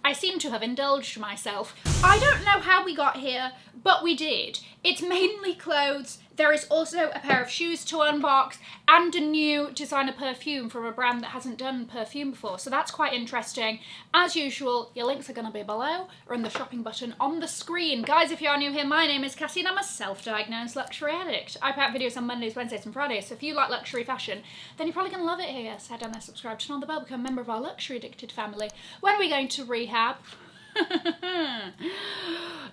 I seem to have indulged myself. I don't know how we got here, but we did. It's mainly clothes. There is also a pair of shoes to unbox and a new designer perfume from a brand that hasn't done perfume before. So that's quite interesting. As usual, your links are going to be below or in the shopping button on the screen. Guys, if you are new here, my name is Cassie and I'm a self-diagnosed luxury addict. I put out videos on Mondays, Wednesdays and Fridays. So if you like luxury fashion, then you're probably going to love it here. So head down there, subscribe, turn on the bell, become a member of our luxury addicted family. When are we going to rehab?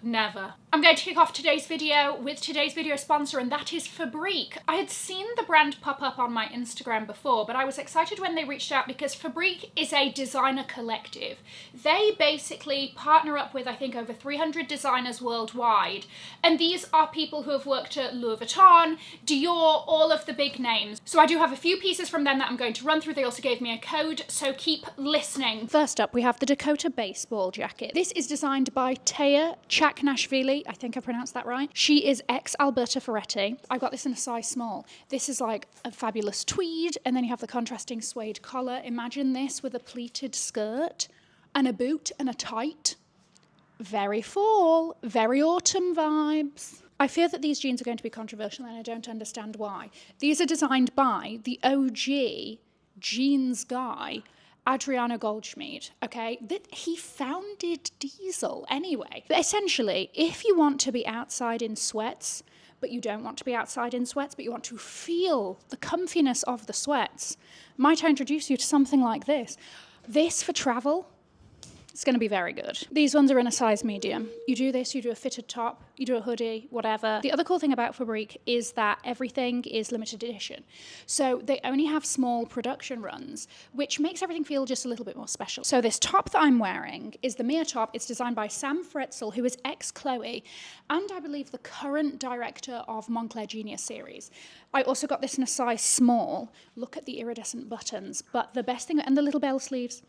Never. I'm going to kick off today's video with today's video sponsor, and that is Fabrique. I had seen the brand pop up on my Instagram before, but I was excited when they reached out because Fabrique is a designer collective. They basically partner up with, I think, over 300 designers worldwide, and these are people who have worked at Louis Vuitton, Dior, all of the big names. So I do have a few pieces from them that I'm going to run through. They also gave me a code, so keep listening. First up, we have the Dakota baseball jacket. This is designed by Taya Chaknashvili. I think I pronounced that right. She is ex-Alberta Ferretti. I got this in a size small. This is like a fabulous tweed, and then you have the contrasting suede collar. Imagine this with a pleated skirt and a boot and a tight. Very fall, very autumn vibes. I fear that these jeans are going to be controversial and I don't understand why. These are designed by the OG jeans guy, Adriano Goldschmied, okay? That he founded Diesel anyway. But essentially, if you want to be outside in sweats, but you don't want to be outside in sweats, but you want to feel the comfiness of the sweats, might I introduce you to something like this? This for travel, it's going to be very good. These ones are in a size medium. You do this, you do a fitted top, you do a hoodie, whatever. The other cool thing about Fabrique is that everything is limited edition. So they only have small production runs, which makes everything feel just a little bit more special. So this top that I'm wearing is the Mia top. It's designed by Sam Fretzel, who is ex-Chloe, and I believe the current director of Moncler Genius series. I also got this in a size small. Look at the iridescent buttons, but the best thing, and the little bell sleeves.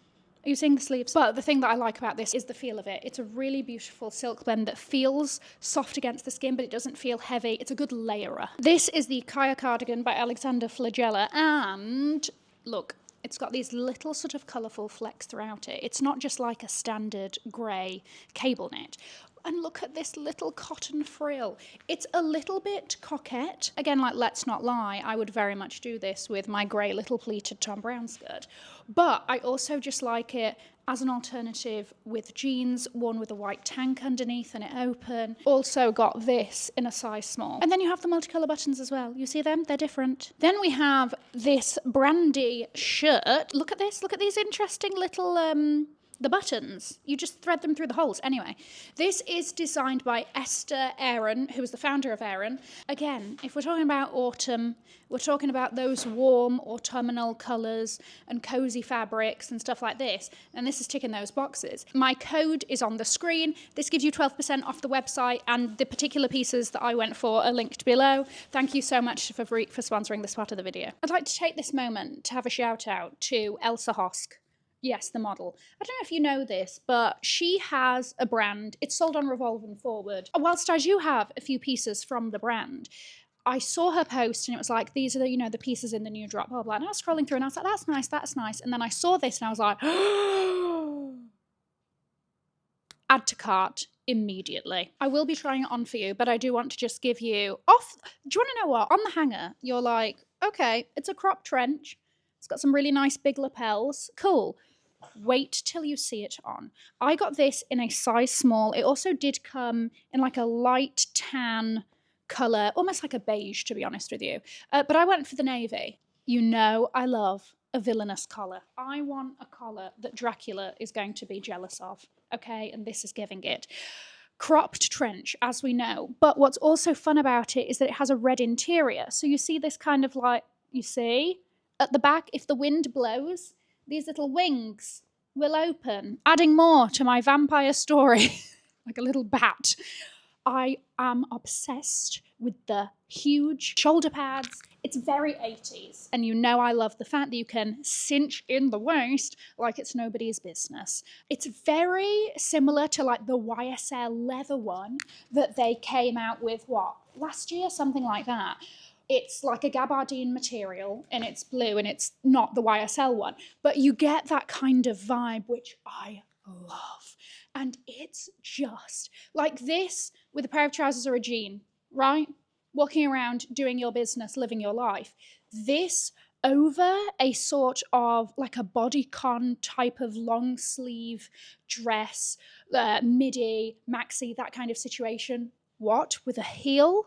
Are you seeing the sleeves? But the thing that I like about this is the feel of it. It's a really beautiful silk blend that feels soft against the skin, but it doesn't feel heavy. It's a good layerer. This is the Kaya cardigan by Alexander Flagella, and look, it's got these little sort of colourful flecks throughout it. It's not just like a standard grey cable knit. And look at this little cotton frill. It's a little bit coquette. Again, like, let's not lie, I would very much do this with my grey little pleated Tom Brown skirt. But I also just like it as an alternative with jeans, worn with a white tank underneath and it open. Also got this in a size small. And then you have the multicolour buttons as well. You see them? They're different. Then we have this brandy shirt. Look at this. Look at these interesting little the buttons. You just thread them through the holes. Anyway, this is designed by Esther Aaron, who is the founder of Aaron. Again, if we're talking about autumn, we're talking about those warm autumnal colours and cosy fabrics and stuff like this, and this is ticking those boxes. My code is on the screen. This gives you 12% off the website, and the particular pieces that I went for are linked below. Thank you so much to Fabrique for sponsoring this part of the video. I'd like to take this moment to have a shout out to Elsa Hosk. Yes, the model. I don't know if you know this, but she has a brand. It's sold on Revolve and Forward. Whilst I do have a few pieces from the brand, I saw her post and it was like, these are the, the pieces in the new drop, blah, blah. And I was scrolling through and I was like, that's nice, that's nice. And then I saw this and I was like, add to cart immediately. I will be trying it on for you, but I do want to just give you off. Do you want to know what? On the hanger, you're like, okay, it's a crop trench. It's got some really nice big lapels. Cool. Wait till you see it on. I got this in a size small. It also did come in like a light tan colour, almost like a beige, to be honest with you. But I went for the navy. You know I love a villainous collar. I want a collar that Dracula is going to be jealous of, okay? And this is giving it. Cropped trench, as we know. But what's also fun about it is that it has a red interior. So you see this kind of like, you see? At the back, if the wind blows, these little wings will open, adding more to my vampire story, like a little bat. I am obsessed with the huge shoulder pads. It's very 80s. And you know I love the fact that you can cinch in the waist like it's nobody's business. It's very similar to like the YSL leather one that they came out with, what, last year? Something like that. It's like a gabardine material and it's blue and it's not the YSL one, but you get that kind of vibe, which I love. it's just like this with a pair of trousers or a jean, right? Walking around, doing your business, living your life. This over a sort of like a bodycon type of long sleeve dress, midi, maxi, that kind of situation. What? With a heel?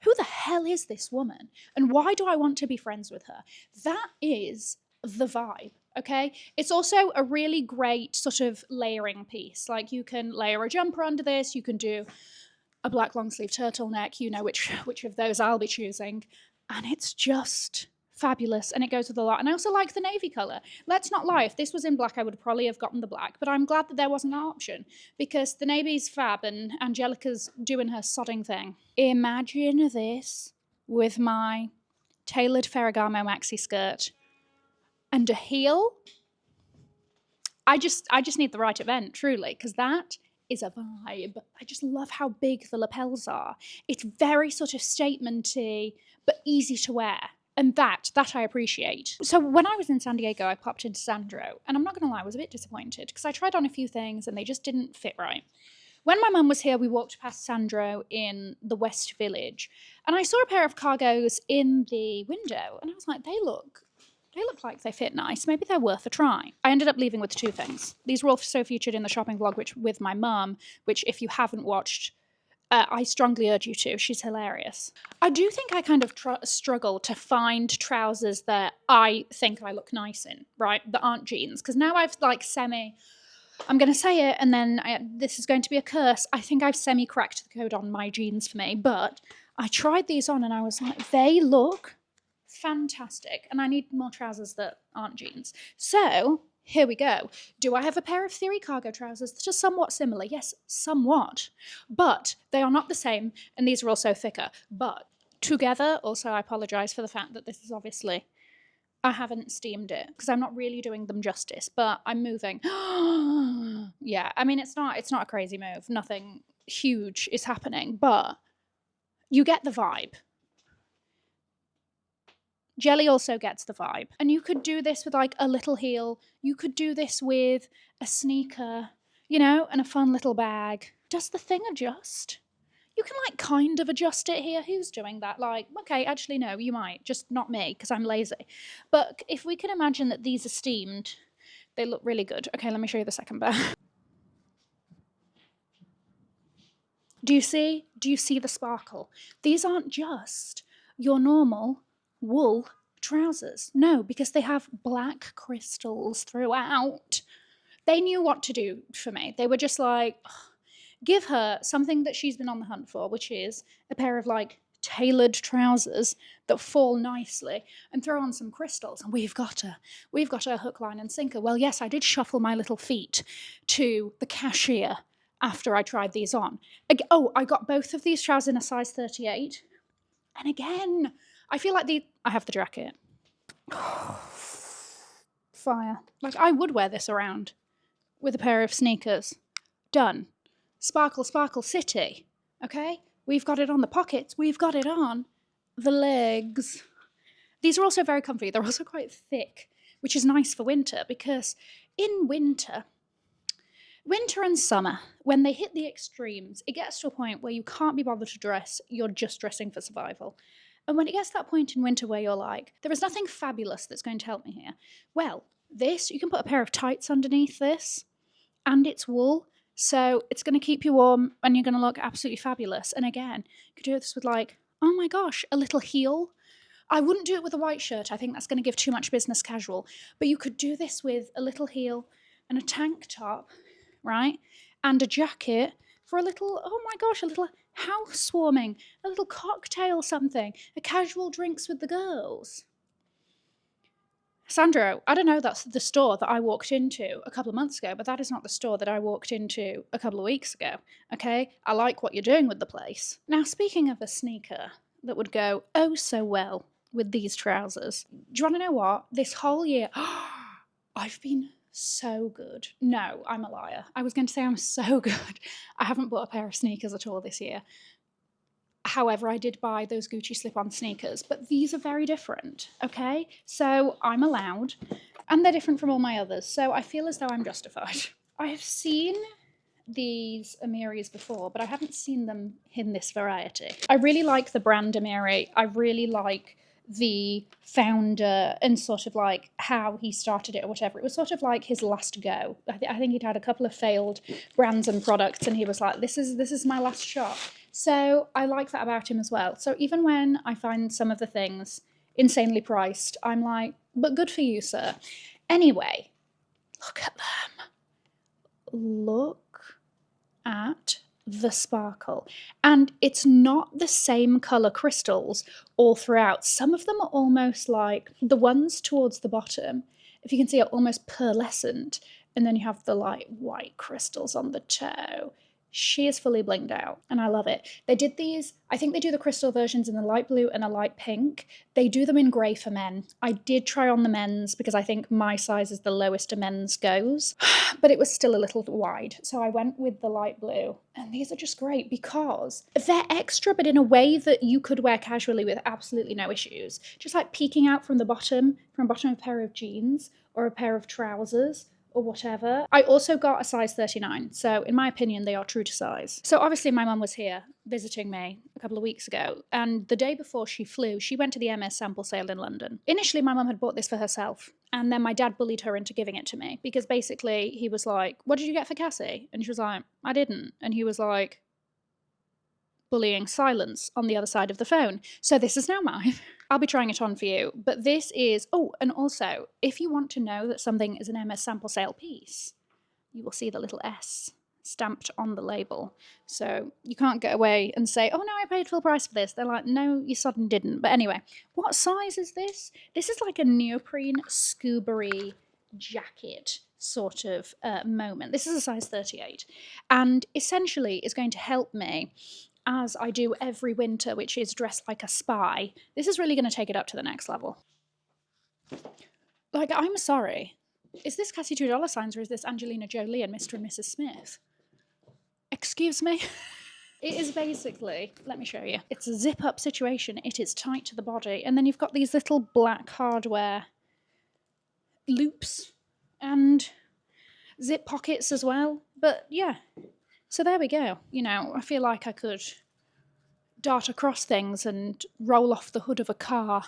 Who the hell is this woman? And why do I want to be friends with her? That is the vibe, okay? It's also a really great sort of layering piece. Like you can layer a jumper under this, you can do a black long sleeve turtleneck, you know which of those I'll be choosing. And it's just fabulous, and it goes with a lot. And I also like the navy colour. Let's not lie, if this was in black, I would probably have gotten the black, but I'm glad that there wasn't that option, because the navy's fab and Angelica's doing her sodding thing. Imagine this with my tailored Ferragamo maxi skirt and a heel. I just need the right event, truly, because that is a vibe. I just love how big the lapels are. It's very sort of statementy, but easy to wear. And that I appreciate. So when I was in San Diego, I popped into Sandro, and I'm not going to lie, I was a bit disappointed because I tried on a few things and they just didn't fit right. When my mum was here, we walked past Sandro in the West Village, and I saw a pair of cargos in the window, and I was like, they look like they fit nice. Maybe they're worth a try. I ended up leaving with two things. These were also featured in the shopping vlog with my mum, which if you haven't watched, I strongly urge you to. She's hilarious. I do think I kind of struggle to find trousers that I think I look nice in, right? That aren't jeans. Because now I've like I'm going to say it and then this is going to be a curse. I think I've semi-cracked the code on my jeans for me. But I tried these on and I was like, they look fantastic. And I need more trousers that aren't jeans. So here we go. Do I have a pair of Theory cargo trousers that are somewhat similar? Yes, somewhat. But they are not the same, and these are also thicker. But together, also I apologise for the fact that this is obviously, I haven't steamed it, because I'm not really doing them justice, but I'm moving. Yeah, I mean, it's not a crazy move. Nothing huge is happening, but you get the vibe. Jelly also gets the vibe. And you could do this with like a little heel. You could do this with a sneaker, you know, and a fun little bag. Does the thing adjust? You can like kind of adjust it here. Who's doing that? Like, okay, actually no, you might. Just not me, because I'm lazy. But if we can imagine that these are steamed, they look really good. Okay, let me show you the second pair. Do you see? Do you see the sparkle? These aren't just your normal wool trousers. No, because they have black crystals throughout. They knew what to do for me. They were just like, give her something that she's been on the hunt for, which is a pair of like tailored trousers that fall nicely, and throw on some crystals, and we've got her hook, line and sinker. Well, yes, I did shuffle my little feet to the cashier after I tried these on. I got both of these trousers in a size 38. And again, I feel like I have the jacket. Fire. Like, I would wear this around with a pair of sneakers. Done. Sparkle, sparkle city. Okay? We've got it on the pockets. We've got it on the legs. These are also very comfy. They're also quite thick, which is nice for winter, because in winter and summer, when they hit the extremes, it gets to a point where you can't be bothered to dress. You're just dressing for survival. And when it gets to that point in winter where you're like, there is nothing fabulous that's going to help me here. Well, this, you can put a pair of tights underneath this, and it's wool, so it's going to keep you warm, and you're going to look absolutely fabulous. And again, you could do this with like, oh my gosh, a little heel. I wouldn't do it with a white shirt. I think that's going to give too much business casual. But you could do this with a little heel and a tank top, right? And a jacket for a little, oh my gosh, a little housewarming, a little cocktail something, a casual drinks with the girls. Sandro, I don't know, that's the store that I walked into a couple of months ago, but that is not the store that I walked into a couple of weeks ago, okay? I like what you're doing with the place. Now, speaking of a sneaker that would go oh so well with these trousers, do you want to know what? This whole year, I've been so good. No, I'm a liar. I was going to say I'm so good. I haven't bought a pair of sneakers at all this year. However, I did buy those Gucci slip-on sneakers, but these are very different, okay? So I'm allowed, and they're different from all my others, so I feel as though I'm justified. I have seen these Amiris before, but I haven't seen them in this variety. I really like the brand Amiri. I really like the founder and sort of like how he started it or whatever. It was sort of like his last go. I think he'd had a couple of failed brands and products, and he was like, this is my last shot. So I like that about him as well. So even when I find some of the things insanely priced, I'm like, but good for you, sir. Anyway, look at them. Look at the sparkle. And it's not the same colour crystals all throughout. Some of them are almost like the ones towards the bottom, if you can see, are almost pearlescent. And then you have the light white crystals on the toe. She is fully blinged out, and I love it. They did these, I think they do the crystal versions in a light blue and a light pink. They do them in grey for men. I did try on the men's because I think my size is the lowest a men's goes, but it was still a little wide. So I went with the light blue, and these are just great because they're extra, but in a way that you could wear casually with absolutely no issues. Just like peeking out from the bottom of a pair of jeans or a pair of trousers, or whatever. I also got a size 39, so in my opinion, they are true to size. So obviously my mum was here visiting me a couple of weeks ago, and the day before she flew, she went to the MS sample sale in London. Initially, my mum had bought this for herself, and then my dad bullied her into giving it to me, because basically he was like, what did you get for Cassie? And she was like, I didn't. And he was like, bullying silence on the other side of the phone. So this is now mine. I'll be trying it on for you. But this is, oh, and also, if you want to know that something is an MS sample sale piece, you will see the little S stamped on the label. So you can't get away and say, oh no, I paid full price for this. They're like, no, you suddenly didn't. But anyway, what size is this? This is like a neoprene scuba-y jacket sort of moment. This is a size 38. And essentially is going to help me as I do every winter, which is dressed like a spy. This is really going to take it up to the next level. Like, I'm sorry. Is this Cassie $2 or is this Angelina Jolie and Mr. and Mrs. Smith? Excuse me? It is basically, let me show you. It's a zip-up situation. It is tight to the body. And then you've got these little black hardware loops and zip pockets as well. But yeah. So there we go. You know, I feel like I could dart across things and roll off the hood of a car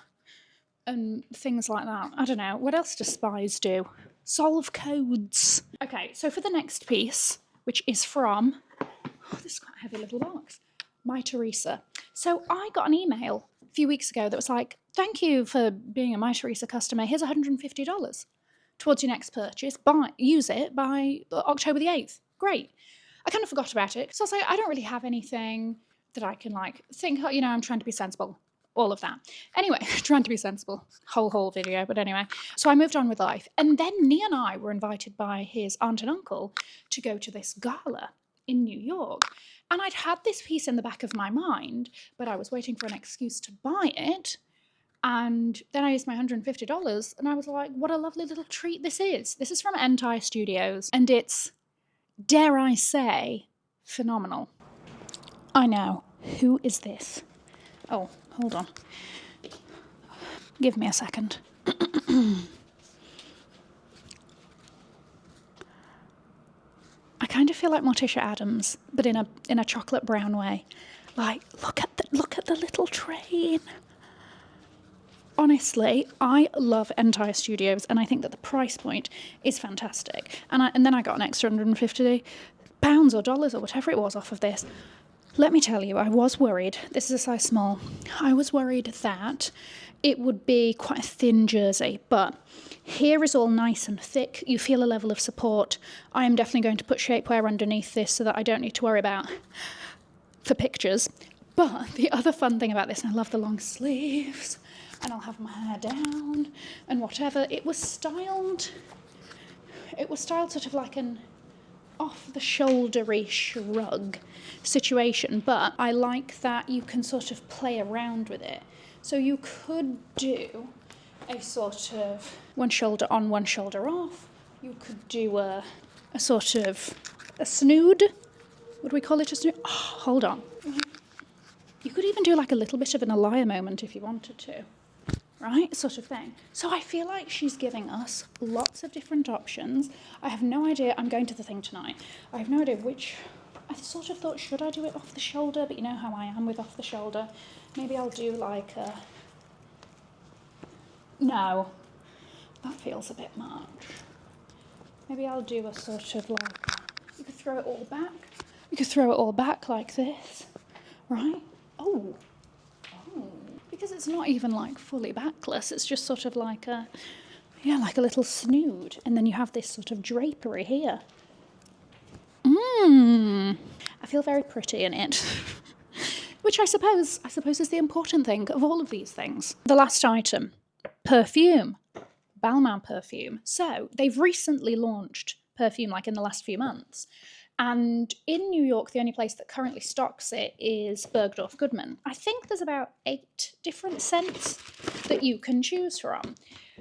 and things like that. I don't know. What else do spies do? Solve codes. Okay, so for the next piece, which is from, oh, this is quite a heavy little box, My Teresa. So I got an email a few weeks ago that was like, thank you for being a My Teresa customer. Here's $150 towards your next purchase. Use it by October the 8th. Great. I kind of forgot about it. So I was like, I don't really have anything that I can like think, you know, I'm trying to be sensible. All of that. Anyway, trying to be sensible. Whole video, but anyway. So I moved on with life. And then Nia and I were invited by his aunt and uncle to go to this gala in New York. And I'd had this piece in the back of my mind, but I was waiting for an excuse to buy it. And then I used my $150 and I was like, what a lovely little treat this is. This is from Entire Studios and it's, dare I say, phenomenal. I know. Who is this? Oh, hold on. Give me a second. I kind of feel like Morticia Adams, but in a chocolate brown way. Like, look at the little train. Honestly, I love Entire Studios, and I think that the price point is fantastic. And then I got an extra £150 or dollars or whatever it was off of this. Let me tell you, I was worried. This is a size small. I was worried that it would be quite a thin jersey, but here is all nice and thick. You feel a level of support. I am definitely going to put shapewear underneath this so that I don't need to worry about for pictures. But the other fun thing about this, and I love the long sleeves, and I'll have my hair down and whatever. It was styled sort of like an off-the-shouldery shrug situation, but I like that you can sort of play around with it. So you could do a sort of one shoulder on, one shoulder off. You could do a sort of a snood. Would we call it a snood? Oh, hold on. You could even do like a little bit of an Elia moment if you wanted to. right? Sort of thing. So I feel like she's giving us lots of different options. I have no idea. I'm going to the thing tonight. I have no idea which. I sort of thought, should I do it off the shoulder? But you know how I am with off the shoulder. Maybe I'll do like a... No, that feels a bit much. Maybe I'll do a sort of like... You could throw it all back. You could throw it all back like this, right? Oh. Because it's not even like fully backless, it's just sort of like a, yeah, like a little snood. And then you have this sort of drapery here. I feel very pretty in it. Which I suppose is the important thing of all of these things. The last item, perfume. Balmain perfume. So they've recently launched perfume like in the last few months. And in New York, the only place that currently stocks it is Bergdorf Goodman. I think there's about 8 different scents that you can choose from.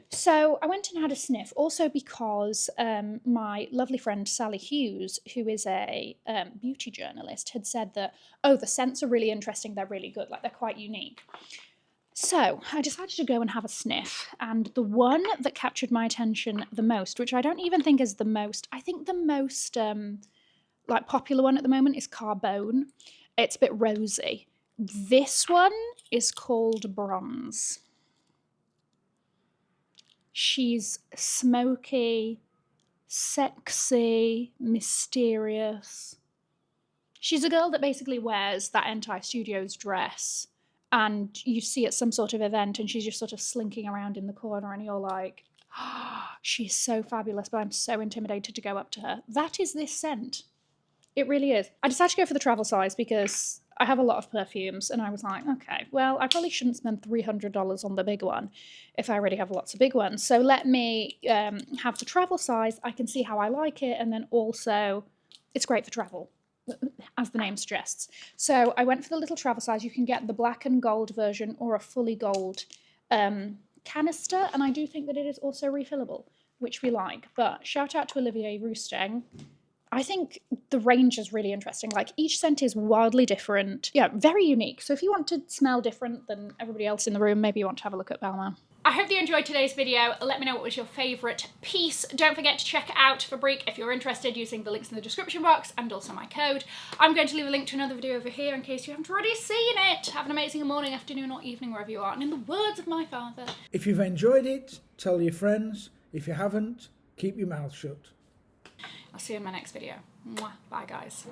So I went and had a sniff, also because my lovely friend Sally Hughes, who is a beauty journalist, had said that, oh, the scents are really interesting, they're really good, like they're quite unique. So I decided to go and have a sniff, and the one that captured my attention the most, which I don't even think is the most, I think the most... like popular one at the moment is Carbone. It's a bit rosy. This one is called Bronze. She's smoky, sexy, mysterious. She's a girl that basically wears that anti-studios dress and you see at some sort of event and she's just sort of slinking around in the corner and you're like, oh, she's so fabulous, but I'm so intimidated to go up to her. That is this scent. It really is. I decided to go for the travel size because I have a lot of perfumes and I was like, okay, well, I probably shouldn't spend $300 on the big one if I already have lots of big ones. So let me have the travel size. I can see how I like it. And then also it's great for travel, as the name suggests. So I went for the little travel size. You can get the black and gold version or a fully gold canister. And I do think that it is also refillable, which we like. But shout out to Olivier Rousting. I think the range is really interesting. Like, each scent is wildly different. Yeah, very unique. So if you want to smell different than everybody else in the room, maybe you want to have a look at Balmain. I hope you enjoyed today's video. Let me know what was your favourite piece. Don't forget to check out Fabrique if you're interested, using the links in the description box and also my code. I'm going to leave a link to another video over here in case you haven't already seen it. Have an amazing morning, afternoon or evening wherever you are. And in the words of my father... If you've enjoyed it, tell your friends. If you haven't, keep your mouth shut. I'll see you in my next video. Mwah. Bye, guys.